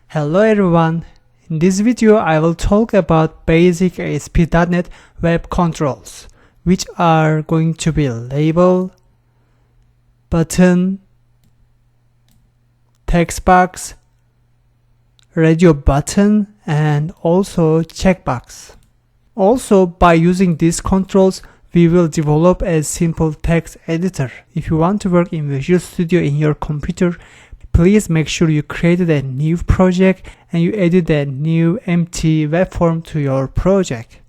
Hello everyone, in this video I will talk about basic ASP.NET Web Controls, which are going to be label, button, text box, radio button, and also checkbox. Also, by using these controls, we will develop a simple text editor. If you want to work in Visual Studio in your computer, please make sure you created a new project and you added a new empty web form to your project.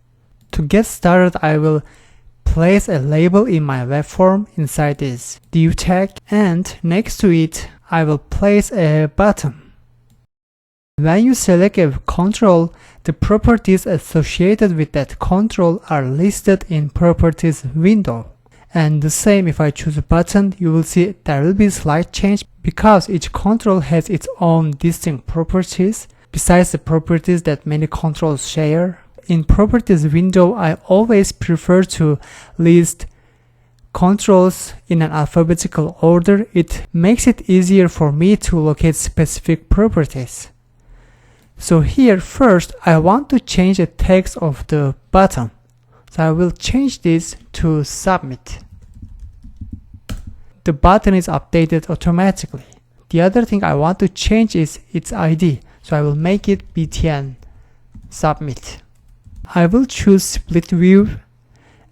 To get started, I will place a label in my web form inside this div tag, and next to it I will place a button. When you select a control, the properties associated with that control are listed in Properties window. And the same, if I choose a button, you will see there will be a slight change because each control has its own distinct properties besides the properties that many controls share. In Properties window, I always prefer to list controls in an alphabetical order. It makes it easier for me to locate specific properties. So here first, I want to change the text of the button. So I will change this to submit. The button is updated automatically. The other thing I want to change is its ID. So I will make it btn submit. I will choose split view,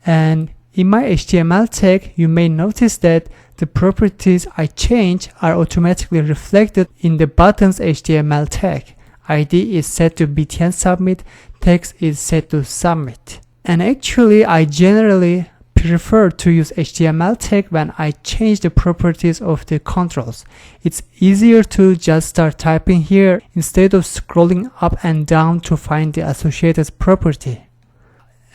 and in my HTML tag you may notice that the properties I change are automatically reflected in the button's HTML tag. ID is set to btn submit, text is set to submit. And actually, I generally prefer to use HTML tag when I change the properties of the controls. It's easier to just start typing here instead of scrolling up and down to find the associated property.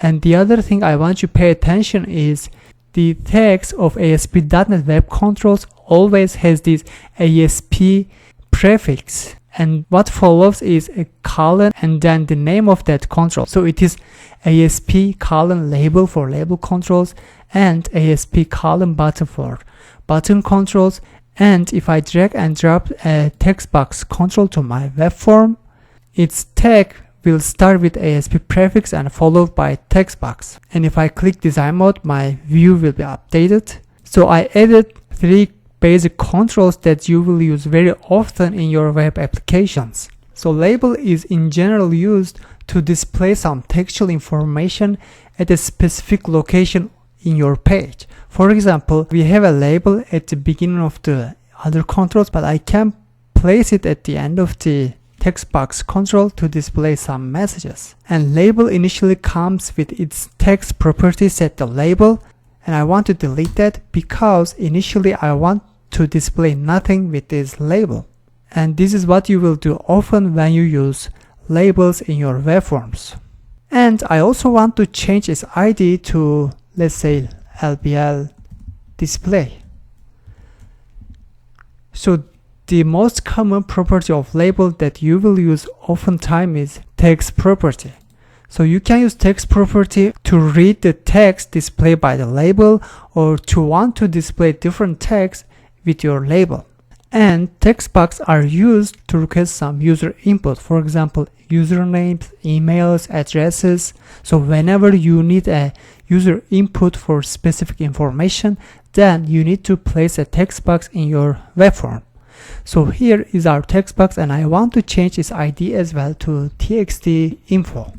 And the other thing I want you to pay attention is the text of ASP.NET Web Controls always has this ASP prefix. And what follows is a colon and then the name of that control. So it is ASP colon label for label controls and ASP colon button for button controls. And if I drag and drop a text box control to my web form, its tag will start with ASP prefix and followed by text box. And if I click design mode, my view will be updated. So I added 3 basic controls that you will use very often in your web applications. So label is in general used to display some textual information at a specific location in your page. For example, we have a label at the beginning of the other controls, but I can place it at the end of the text box control to display some messages. And label initially comes with its text property set to label, and I want to delete that because initially I want to display nothing with this label. And this is what you will do often when you use labels in your web forms. And I also want to change its ID to, let's say, LBL display. So the most common property of label that you will use oftentimes is text property. So you can use text property to read the text displayed by the label or to want to display different text with your label. And text box are used to request some user input, for example usernames, emails, addresses. So whenever you need a user input for specific information, then you need to place a text box in your web form. So here is our text box, and I want to change its ID as well to txt info.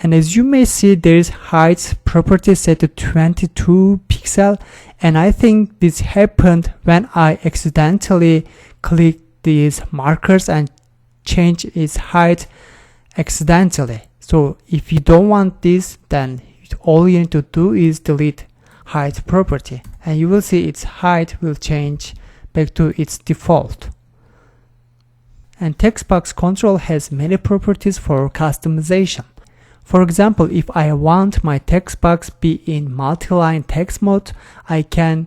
And as you may see, there is height property set to 22 pixel, and I think this happened when I accidentally clicked these markers and change its height accidentally. So if you don't want this, then all you need to do is delete height property, and you will see its height will change back to its default. And text box control has many properties for customization. For example, if I want my text box be in multi-line text mode, I can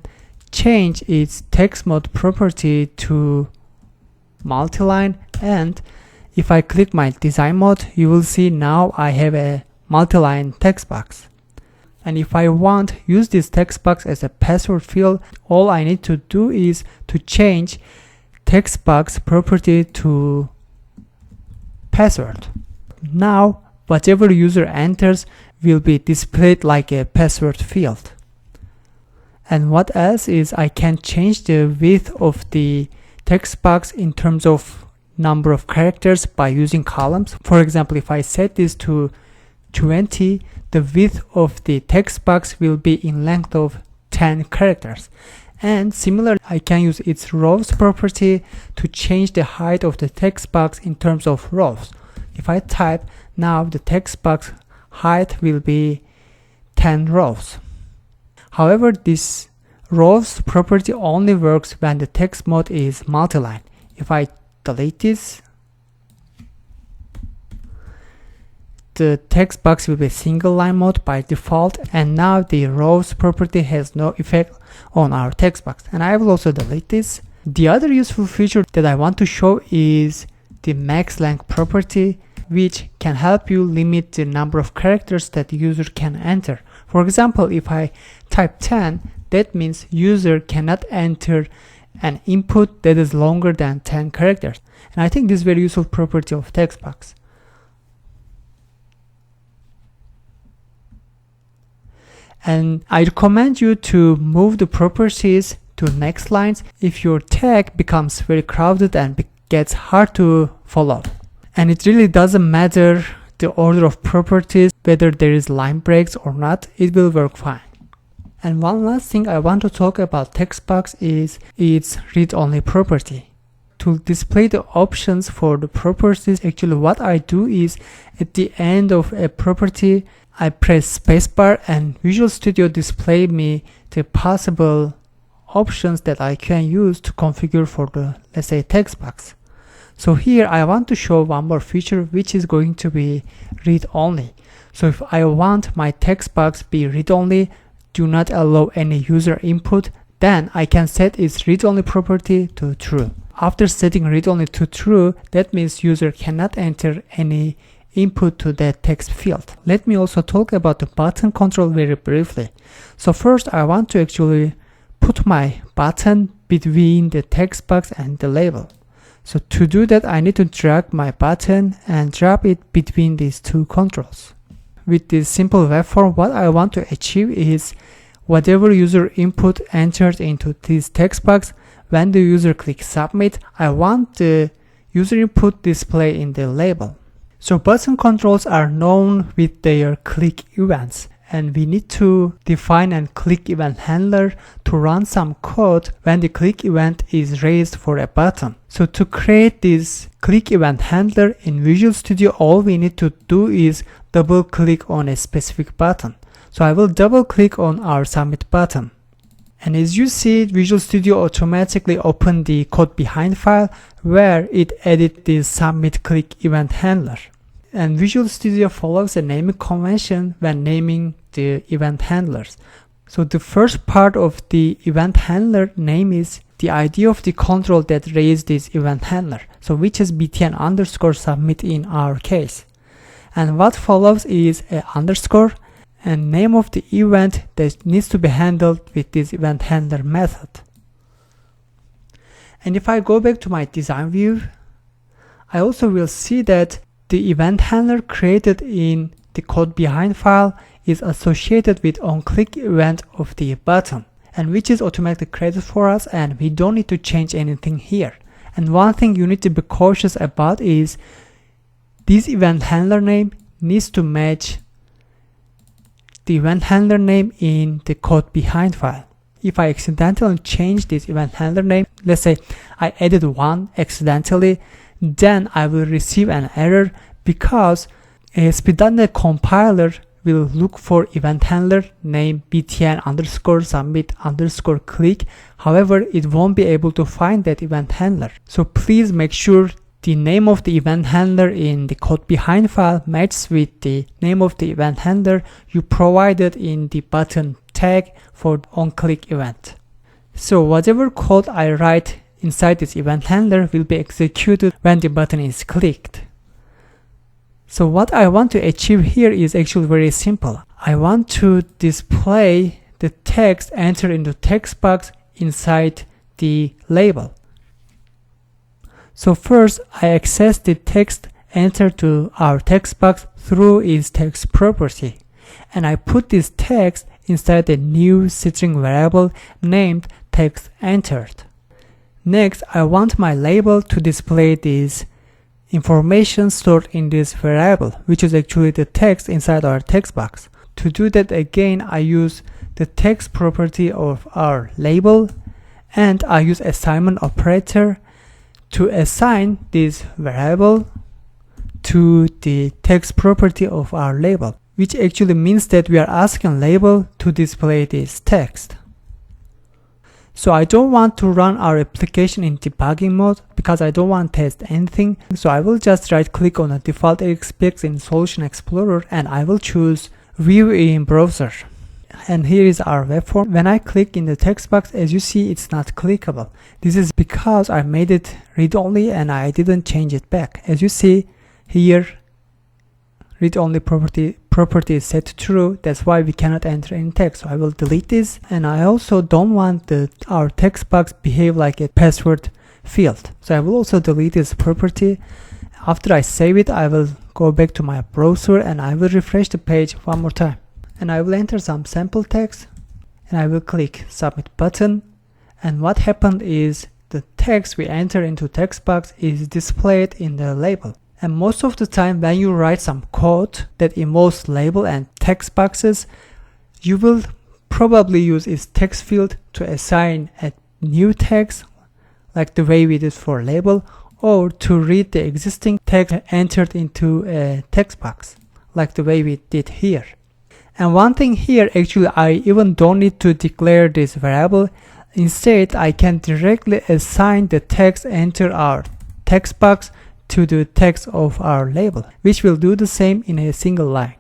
change its text mode property to multi-line, and if I click my design mode, you will see now I have a multi-line text box. And if I want to use this text box as a password field, all I need to do is to change text box property to password. Now whatever user enters will be displayed like a password field. And what else is I can change the width of the text box in terms of number of characters by using columns. For example, if I set this to 20, the width of the text box will be in length of 10 characters. And similarly, I can use its rows property to change the height of the text box in terms of rows. If I type now, the text box height will be 10 rows. However, this rows property only works when the text mode is multi-line. If I delete this, the text box will be single line mode by default, and now the rows property has no effect on our text box. And I will also delete this. The other useful feature that I want to show is the max length property, which can help you limit the number of characters that the user can enter. For example, if I type 10, that means user cannot enter an input that is longer than 10 characters. And I think this is very useful property of text box. And I recommend you to move the properties to next lines if your tag becomes very crowded and gets hard to follow. And it really doesn't matter the order of properties, whether there is line breaks or not, it will work fine. And one last thing I want to talk about text box is its read-only property. To display the options for the properties, actually what I do is at the end of a property, I press spacebar and Visual Studio display me the possible options that I can use to configure for the, let's say, text box. So here I want to show one more feature, which is going to be read-only. So if I want my text box be read-only, do not allow any user input, then I can set its read-only property to true. After setting read-only to true, that means user cannot enter any input to that text field. Let me also talk about the button control very briefly. So first I want to actually put my button between the text box and the label. So to do that, I need to drag my button and drop it between these two controls. With this simple web form, what I want to achieve is whatever user input entered into this text box, when the user clicks submit, I want the user input display in the label. So button controls are known with their click events, and we need to define a click event handler to run some code when the click event is raised for a button. So to create this click event handler in Visual Studio, all we need to do is double click on a specific button. So I will double click on our submit button. And as you see, Visual Studio automatically opened the code behind file where it added this submit click event handler. And Visual Studio follows a naming convention when naming the event handlers. So the first part of the event handler name is the ID of the control that raised this event handler, so which is btn underscore submit in our case. And what follows is a underscore and name of the event that needs to be handled with this event handler method. And if I go back to my design view, I also will see that the event handler created in the code behind file is associated with onClick event of the button, and which is automatically created for us, and we don't need to change anything here. And one thing you need to be cautious about is this event handler name needs to match the event handler name in the code behind file. If I accidentally change this event handler name, let's say I added one accidentally, then I will receive an error because ASP.NET compiler will look for event handler name btn underscore submit underscore click. However, it won't be able to find that event handler. So please make sure the name of the event handler in the code behind file matches with the name of the event handler you provided in the button tag for onClick event. So whatever code I write inside this event handler will be executed when the button is clicked. So what I want to achieve here is actually very simple. I want to display the text entered into text box inside the label. So first, I access the text entered to our text box through its text property, and I put this text inside a new string variable named text entered. Next, I want my label to display this information stored in this variable, which is actually the text inside our text box. To do that, again, I use the text property of our label, and I use assignment operator to assign this variable to the text property of our label, which actually means that we are asking label to display this text. So I don't want to run our application in debugging mode because I don't want to test anything. So I will just right click on the default AXPX in Solution Explorer, and I will choose View in Browser. And here is our web form. When I click in the text box, as you see, it's not clickable. This is because I made it read-only and I didn't change it back. As you see here, read-only property is set to true. That's why we cannot enter any text. So I will delete this, and I also don't want our text box behave like a password field. So I will also delete this property. After I save it, I will go back to my browser and I will refresh the page one more time. And I will enter some sample text, and I will click submit button, and what happened is the text we enter into text box is displayed in the label. And most of the time when you write some code that involves label and text boxes, you will probably use its text field to assign a new text like the way we did for label, or to read the existing text entered into a text box like the way we did here. And one thing here, actually, I even don't need to declare this variable. Instead, I can directly assign the text entered our text box to the text of our label, which will do the same in a single line.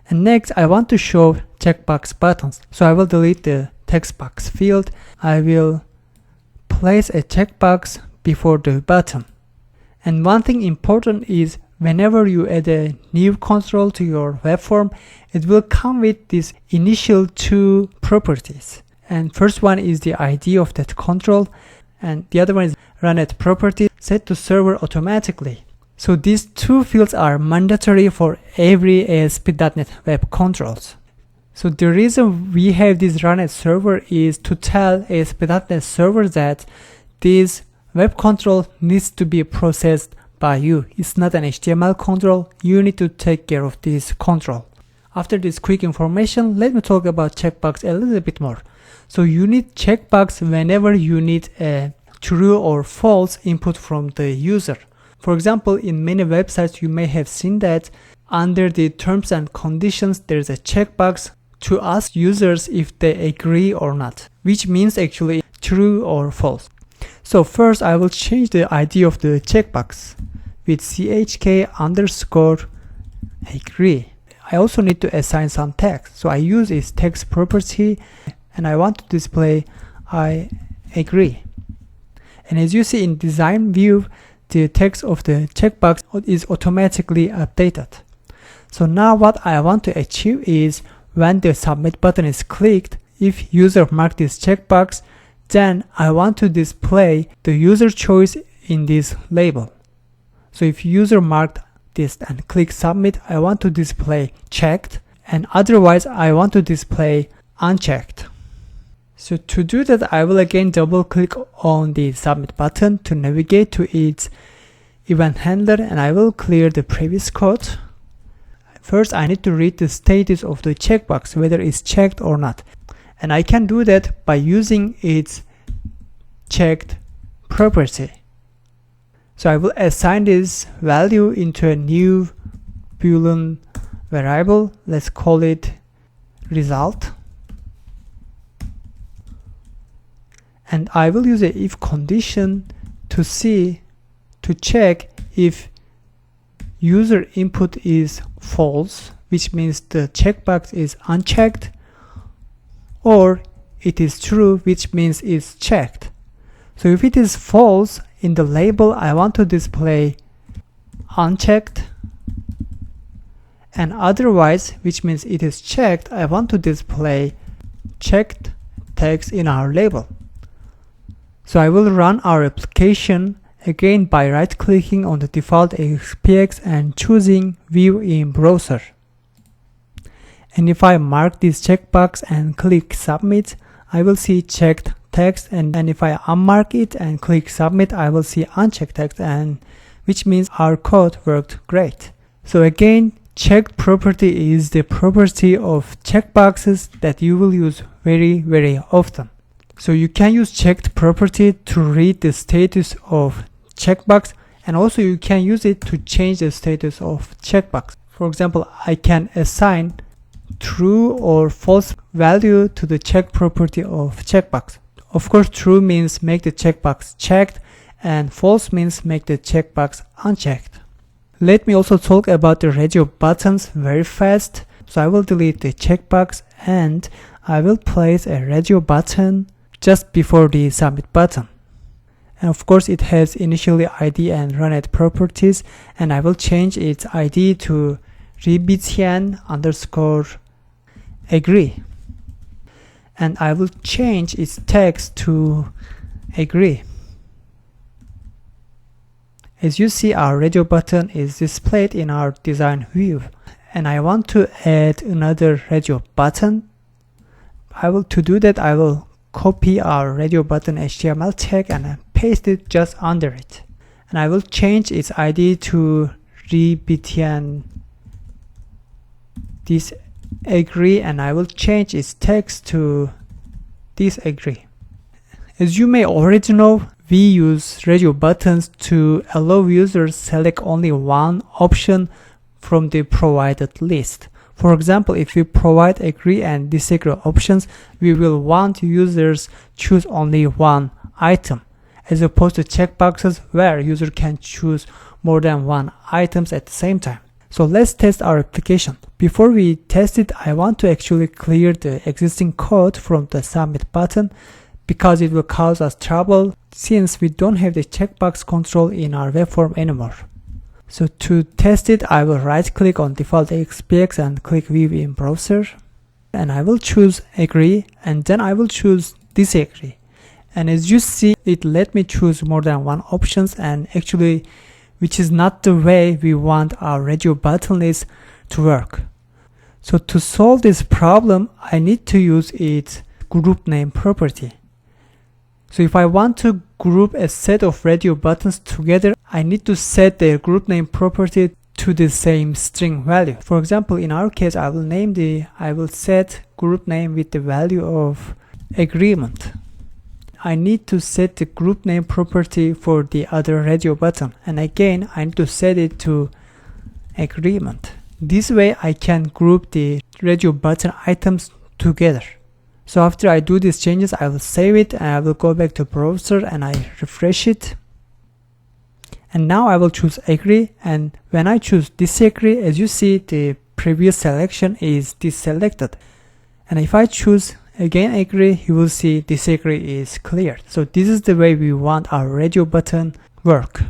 And next, I want to show checkbox buttons. So I will delete the text box field. I will place a checkbox before the button. And one thing important is whenever you add a new control to your web form, it will come with these initial two properties. And first one is the ID of that control, and the other one is runAt property set to server automatically. So these two fields are mandatory for every ASP.NET Web controls. So the reason we have this runAt server is to tell ASP.NET server that this web control needs to be processed by you. It's not an HTML control. You need to take care of this control. After this quick information, let me talk about checkbox a little bit more. So you need checkbox whenever you need a true or false input from the user. For example, in many websites you may have seen that under the terms and conditions there's a checkbox to ask users if they agree or not, which means actually true or false. So first I will change the ID of the checkbox with chk_agree. I also need to assign some text. So I use its text property and I want to display I agree. And as you see in design view, the text of the checkbox is automatically updated. So now what I want to achieve is when the submit button is clicked, if user marked this checkbox, then I want to display the user choice in this label. So if user marked this and click submit, I want to display checked, and otherwise I want to display unchecked. So to do that, I will again double click on the submit button to navigate to its event handler, and I will clear the previous code. First I need to read the status of the checkbox, whether it's checked or not. And I can do that by using its checked property. So I will assign this value into a new Boolean variable. Let's call it result. And I will use a if condition to check if user input is false, which means the checkbox is unchecked, or it is true, which means it's checked. So if it is false, in the label I want to display unchecked, And otherwise, which means it is checked, I want to display checked text in our label. So I will run our application again by right clicking on the default ASPX and choosing View in Browser. And if I mark this checkbox and click Submit, I will see checked text, and if I unmark it and click Submit, I will see unchecked text, and which means our code worked great. So again, checked property is the property of checkboxes that you will use very often. So you can use checked property to read the status of checkbox, and also you can use it to change the status of checkbox. For example, I can assign true or false value to the check property of checkbox. Of course, true means make the checkbox checked, and false means make the checkbox unchecked. Let me also talk about the radio buttons very fast. So I will delete the checkbox and I will place a radio button just before the submit button. And of course it has initially ID and runAt properties, and I will change its ID to rebtn_agree. And I will change its text to agree. As you see, our radio button is displayed in our design view, and I want to add another radio button. To do that, I will copy our radio button HTML tag and paste it just under it. And I will change its ID to rebtn disagree, and I will change its text to disagree. As you may already know, we use radio buttons to allow users select only one option from the provided list. For example, if we provide agree and disagree options, we will want users choose only one item, as opposed to checkboxes where user can choose more than one items at the same time. So let's test our application. Before we test it, I want to actually clear the existing code from the submit button, because it will cause us trouble since we don't have the checkbox control in our web form anymore. So to test it, I will right click on default ASPX and click View in Browser, and I will choose agree, and then I will choose disagree. And as you see, it let me choose more than one options, and actually which is not the way we want our radio button list to work. So to solve this problem, I need to use its group name property. So if I want to group a set of radio buttons together, I need to set their group name property to the same string value. For example, in our case, I will set group name with the value of agreement. I need to set the group name property for the other radio button, and again I need to set it to agreement. This way I can group the radio button items together. So after I do these changes, I will save it and I will go back to browser and I refresh it. And now I will choose agree, and when I choose disagree, as you see, the previous selection is deselected. And if I choose again agree, you will see disagree is cleared. So this is the way we want our radio button work.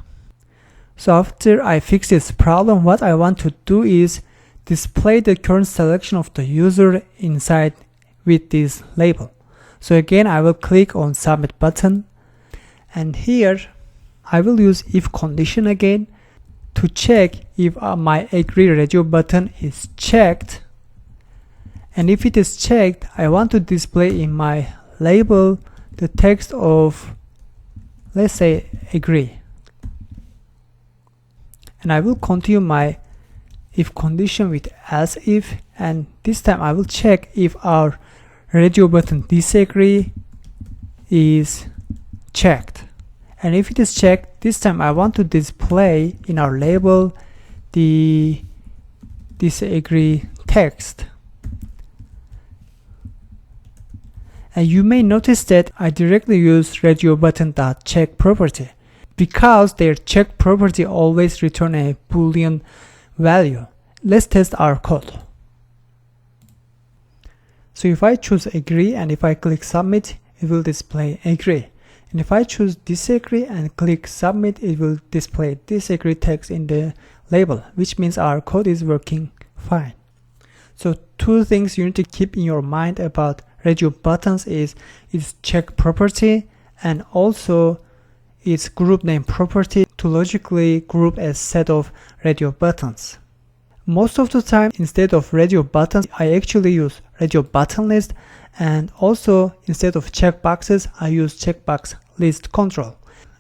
So after I fix this problem, what I want to do is display the current selection of the user inside with this label. So again, I will click on submit button, and here I will use if condition again to check if my agree radio button is checked. And if it is checked, I want to display in my label the text of, let's say, agree. And I will continue my if condition with else if, and this time I will check if our radio button disagree is checked. And if it is checked, this time I want to display in our label the disagree text. And you may notice that I directly use radio button.check property, because their check property always return a boolean value. Let's test our code. So if I choose agree and if I click submit, it will display agree. And if I choose disagree and click submit, it will display disagree text in the label, which means our code is working Fine. So two things you need to keep in your mind about radio buttons is its check property and also its group name property to logically group a set of radio buttons. Most of the time, instead of radio buttons, I actually use radio button list, and also instead of checkboxes, I use checkbox list control.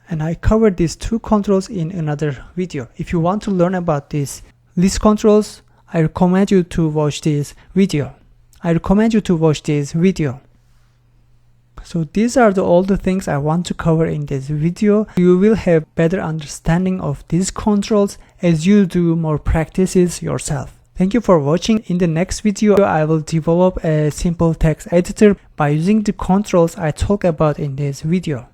And I covered these two controls in another video. If you want to learn about these list controls, I recommend you to watch this video. So these are all the things I want to cover in this video. You will have better understanding of these controls as you do more practices yourself. Thank you for watching. In the next video, I will develop a simple text editor by using the controls I talk about in this video.